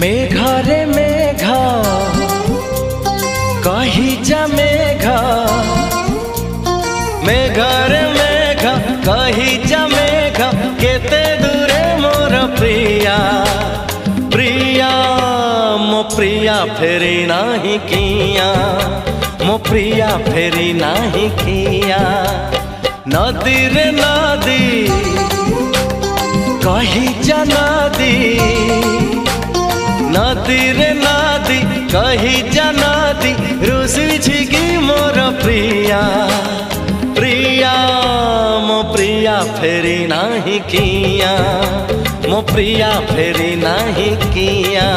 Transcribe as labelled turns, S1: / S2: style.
S1: मेघरे मेघ कही जा मेघ, मेघरे मेघ कही जा मेघ, केते दूरे मोर प्रिया प्रिया मो प्रिया फेरी नाही किया, मो प्रिया फेरी नाही किया। नदी रे नदी कही जा नदी, नदी रे नदी कही जा नदी, रुसी छिगी मोर प्रिया प्रिया मो प्रिया फेरी नाही किया, मो प्रिया फेरी नाही किया।